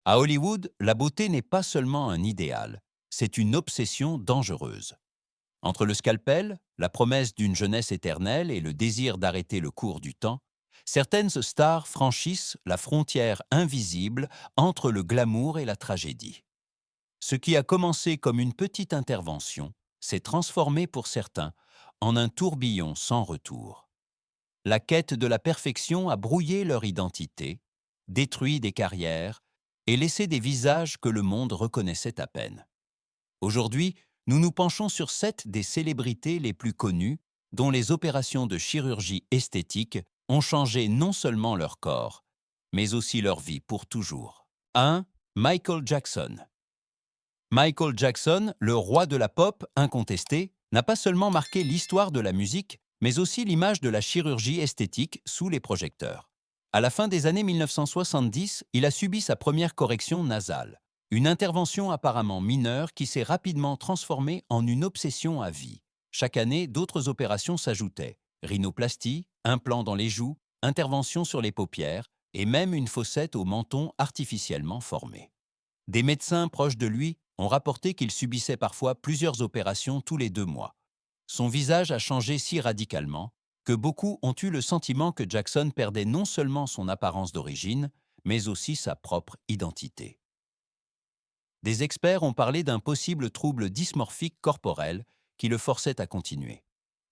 À Hollywood, la beauté n'est pas seulement un idéal, c'est une obsession dangereuse. Entre le scalpel, la promesse d'une jeunesse éternelle et le désir d'arrêter le cours du temps, certaines stars franchissent la frontière invisible entre le glamour et la tragédie. Ce qui a commencé comme une petite intervention s'est transformé pour certains en un tourbillon sans retour. La quête de la perfection a brouillé leur identité, détruit des carrières et laissé des visages que le monde reconnaissait à peine. Aujourd'hui, nous nous penchons sur 7 des célébrités les plus connues dont les opérations de chirurgie esthétique ont changé non seulement leur corps, mais aussi leur vie pour toujours. 1. Michael Jackson. Michael Jackson, le roi de la pop incontesté, n'a pas seulement marqué l'histoire de la musique, mais aussi l'image de la chirurgie esthétique sous les projecteurs. À la fin des années 1970, il a subi sa première correction nasale, une intervention apparemment mineure qui s'est rapidement transformée en une obsession à vie. Chaque année, d'autres opérations s'ajoutaient: rhinoplastie, implants dans les joues, intervention sur les paupières et même une fossette au menton artificiellement formée. Des médecins proches de lui ont rapporté qu'il subissait parfois plusieurs opérations tous les 2 mois. Son visage a changé si radicalement que beaucoup ont eu le sentiment que Jackson perdait non seulement son apparence d'origine, mais aussi sa propre identité. Des experts ont parlé d'un possible trouble dysmorphique corporel qui le forçait à continuer.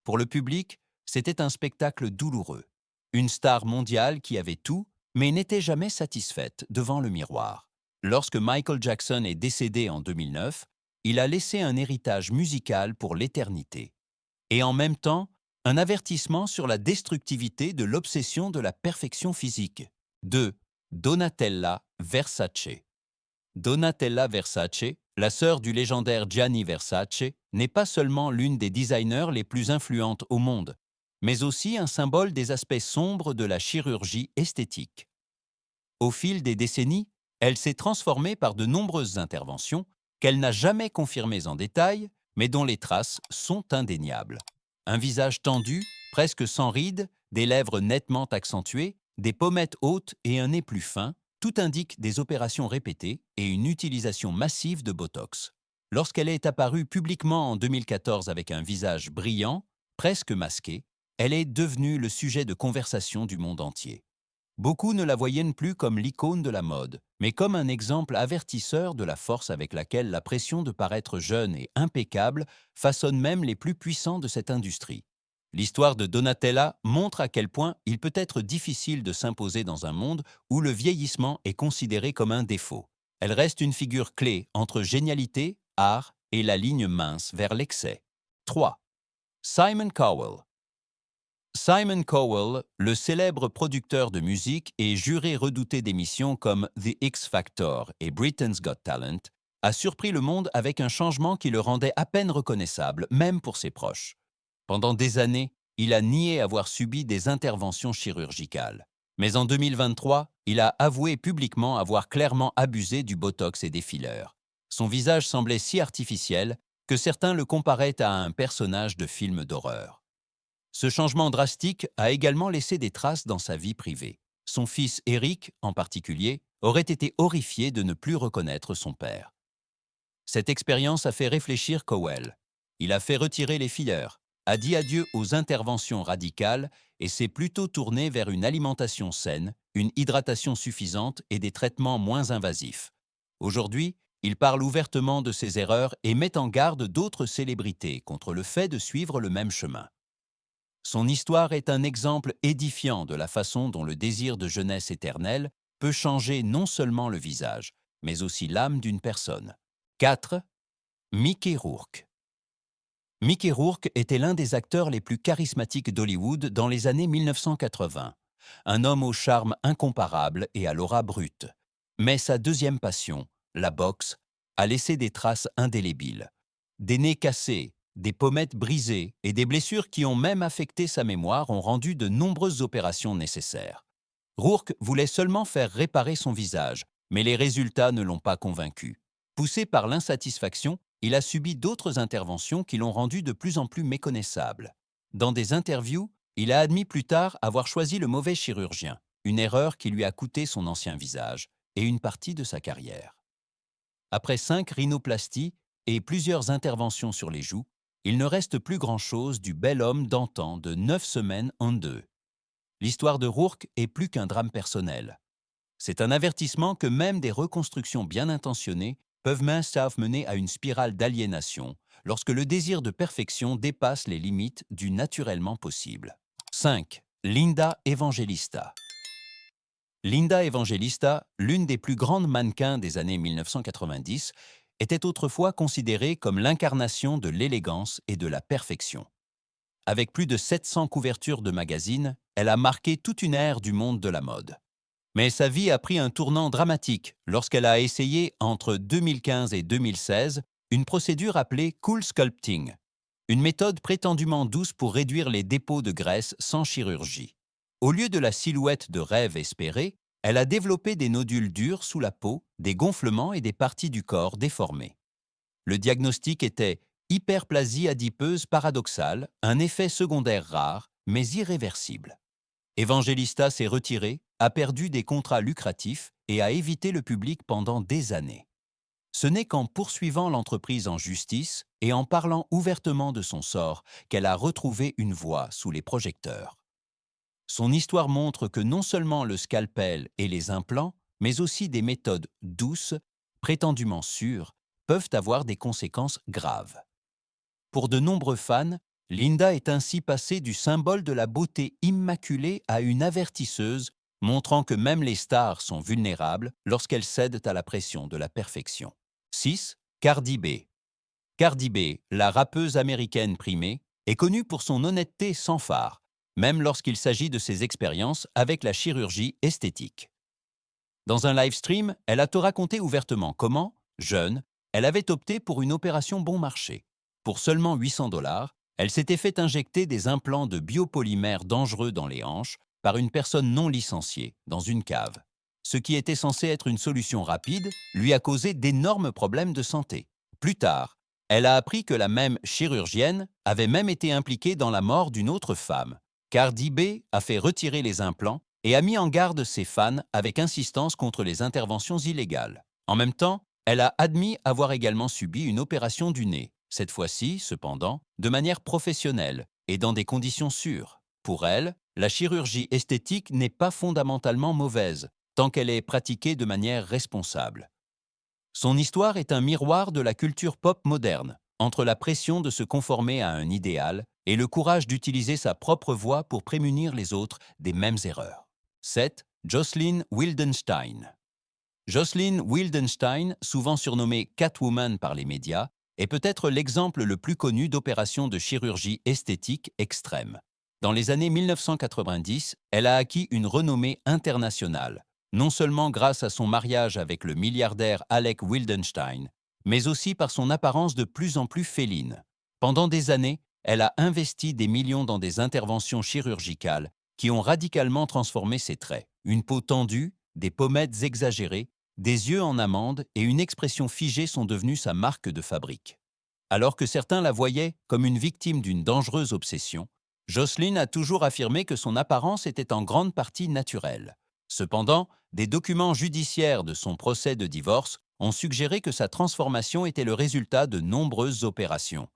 Pour le public, c'était un spectacle douloureux. Une star mondiale qui avait tout, mais n'était jamais satisfaite devant le miroir. Lorsque Michael Jackson est décédé en 2009, il a laissé un héritage musical pour l'éternité. Et en même temps, un avertissement sur la destructivité de l'obsession de la perfection physique. 2. Donatella Versace. Donatella Versace, la sœur du légendaire Gianni Versace, n'est pas seulement l'une des designers les plus influentes au monde, mais aussi un symbole des aspects sombres de la chirurgie esthétique. Au fil des décennies, elle s'est transformée par de nombreuses interventions qu'elle n'a jamais confirmées en détail, mais dont les traces sont indéniables. Un visage tendu, presque sans rides, des lèvres nettement accentuées, des pommettes hautes et un nez plus fin, tout indique des opérations répétées et une utilisation massive de Botox. Lorsqu'elle est apparue publiquement en 2014 avec un visage brillant, presque masqué, elle est devenue le sujet de conversation du monde entier. Beaucoup ne la voyaient plus comme l'icône de la mode, mais comme un exemple avertisseur de la force avec laquelle la pression de paraître jeune et impeccable façonne même les plus puissants de cette industrie. L'histoire de Donatella montre à quel point il peut être difficile de s'imposer dans un monde où le vieillissement est considéré comme un défaut. Elle reste une figure clé entre génialité, art et la ligne mince vers l'excès. 3. Simon Cowell. Simon Cowell, le célèbre producteur de musique et juré redouté d'émissions comme The X Factor et Britain's Got Talent, a surpris le monde avec un changement qui le rendait à peine reconnaissable, même pour ses proches. Pendant des années, il a nié avoir subi des interventions chirurgicales. Mais en 2023, il a avoué publiquement avoir clairement abusé du botox et des fillers. Son visage semblait si artificiel que certains le comparaient à un personnage de film d'horreur. Ce changement drastique a également laissé des traces dans sa vie privée. Son fils Eric, en particulier, aurait été horrifié de ne plus reconnaître son père. Cette expérience a fait réfléchir Cowell. Il a fait retirer les fillers, a dit adieu aux interventions radicales et s'est plutôt tourné vers une alimentation saine, une hydratation suffisante et des traitements moins invasifs. Aujourd'hui, il parle ouvertement de ses erreurs et met en garde d'autres célébrités contre le fait de suivre le même chemin. Son histoire est un exemple édifiant de la façon dont le désir de jeunesse éternelle peut changer non seulement le visage, mais aussi l'âme d'une personne. 4. Mickey Rourke. Mickey Rourke était l'un des acteurs les plus charismatiques d'Hollywood dans les années 1980. Un homme au charme incomparable et à l'aura brute. Mais sa deuxième passion, la boxe, a laissé des traces indélébiles. Des nez cassés, des pommettes brisées et des blessures qui ont même affecté sa mémoire ont rendu de nombreuses opérations nécessaires. Rourke voulait seulement faire réparer son visage, mais les résultats ne l'ont pas convaincu. Poussé par l'insatisfaction, il a subi d'autres interventions qui l'ont rendu de plus en plus méconnaissable. Dans des interviews, il a admis plus tard avoir choisi le mauvais chirurgien, une erreur qui lui a coûté son ancien visage, et une partie de sa carrière. Après 5 rhinoplasties et plusieurs interventions sur les joues, il ne reste plus grand-chose du bel homme d'antan de 9 semaines en 2. L'histoire de Rourke est plus qu'un drame personnel. C'est un avertissement que même des reconstructions bien intentionnées peuvent mener à une spirale d'aliénation lorsque le désir de perfection dépasse les limites du naturellement possible. 5. Linda Evangelista. Linda Evangelista, l'une des plus grandes mannequins des années 1990, était autrefois considérée comme l'incarnation de l'élégance et de la perfection. Avec plus de 700 couvertures de magazines, elle a marqué toute une ère du monde de la mode. Mais sa vie a pris un tournant dramatique lorsqu'elle a essayé, entre 2015 et 2016, une procédure appelée Cool Sculpting, une méthode prétendument douce pour réduire les dépôts de graisse sans chirurgie. Au lieu de la silhouette de rêve espérée, elle a développé des nodules durs sous la peau, des gonflements et des parties du corps déformées. Le diagnostic était hyperplasie adipeuse paradoxale, un effet secondaire rare, mais irréversible. Evangelista s'est retirée, a perdu des contrats lucratifs et a évité le public pendant des années. Ce n'est qu'en poursuivant l'entreprise en justice et en parlant ouvertement de son sort qu'elle a retrouvé une voix sous les projecteurs. Son histoire montre que non seulement le scalpel et les implants, mais aussi des méthodes douces, prétendument sûres, peuvent avoir des conséquences graves. Pour de nombreux fans, Linda est ainsi passée du symbole de la beauté immaculée à une avertisseuse, montrant que même les stars sont vulnérables lorsqu'elles cèdent à la pression de la perfection. 6. Cardi B. Cardi B, la rappeuse américaine primée, est connue pour son honnêteté sans fard, même lorsqu'il s'agit de ses expériences avec la chirurgie esthétique. Dans un live stream, elle a te raconté ouvertement comment, jeune, elle avait opté pour une opération bon marché. Pour seulement 800 $, elle s'était fait injecter des implants de biopolymères dangereux dans les hanches par une personne non licenciée, dans une cave. Ce qui était censé être une solution rapide lui a causé d'énormes problèmes de santé. Plus tard, elle a appris que la même chirurgienne avait même été impliquée dans la mort d'une autre femme. Cardi B a fait retirer les implants et a mis en garde ses fans avec insistance contre les interventions illégales. En même temps, elle a admis avoir également subi une opération du nez, cette fois-ci, cependant, de manière professionnelle et dans des conditions sûres. Pour elle, la chirurgie esthétique n'est pas fondamentalement mauvaise, tant qu'elle est pratiquée de manière responsable. Son histoire est un miroir de la culture pop moderne, entre la pression de se conformer à un idéal et le courage d'utiliser sa propre voix pour prémunir les autres des mêmes erreurs. 7. Jocelyn Wildenstein. Jocelyn Wildenstein, souvent surnommée Catwoman par les médias, est peut-être l'exemple le plus connu d'opération de chirurgie esthétique extrême. Dans les années 1990, elle a acquis une renommée internationale, non seulement grâce à son mariage avec le milliardaire Alec Wildenstein, mais aussi par son apparence de plus en plus féline. Pendant des années, elle a investi des millions dans des interventions chirurgicales qui ont radicalement transformé ses traits. Une peau tendue, des pommettes exagérées, des yeux en amande et une expression figée sont devenus sa marque de fabrique. Alors que certains la voyaient comme une victime d'une dangereuse obsession, Jocelyn a toujours affirmé que son apparence était en grande partie naturelle. Cependant, des documents judiciaires de son procès de divorce ont suggéré que sa transformation était le résultat de nombreuses opérations.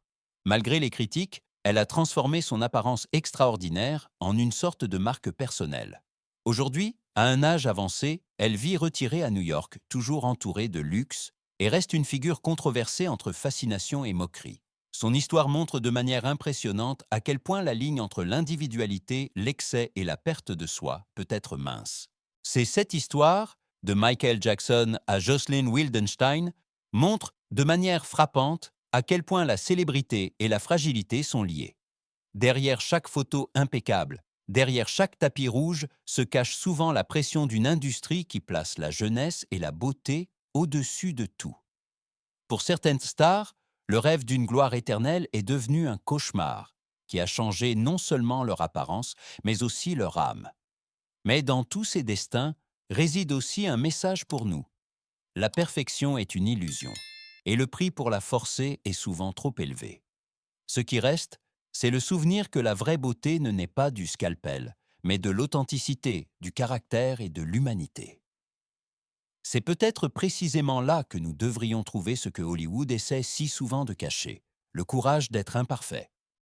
Malgré les critiques, elle a transformé son apparence extraordinaire en une sorte de marque personnelle. Aujourd'hui, à un âge avancé, elle vit retirée à New York, toujours entourée de luxe, et reste une figure controversée entre fascination et moquerie. Son histoire montre de manière impressionnante à quel point la ligne entre l'individualité, l'excès et la perte de soi peut être mince. Ces 7 histoires, de Michael Jackson à Jocelyn Wildenstein, montrent de manière frappante à quel point la célébrité et la fragilité sont liées. Derrière chaque photo impeccable, derrière chaque tapis rouge, se cache souvent la pression d'une industrie qui place la jeunesse et la beauté au-dessus de tout. Pour certaines stars, le rêve d'une gloire éternelle est devenu un cauchemar qui a changé non seulement leur apparence, mais aussi leur âme. Mais dans tous ces destins réside aussi un message pour nous. La perfection est une illusion, et le prix pour la forcer est souvent trop élevé. Ce qui reste, c'est le souvenir que la vraie beauté ne naît pas du scalpel, mais de l'authenticité, du caractère et de l'humanité. C'est peut-être précisément là que nous devrions trouver ce que Hollywood essaie si souvent de cacher, le courage d'être imparfait.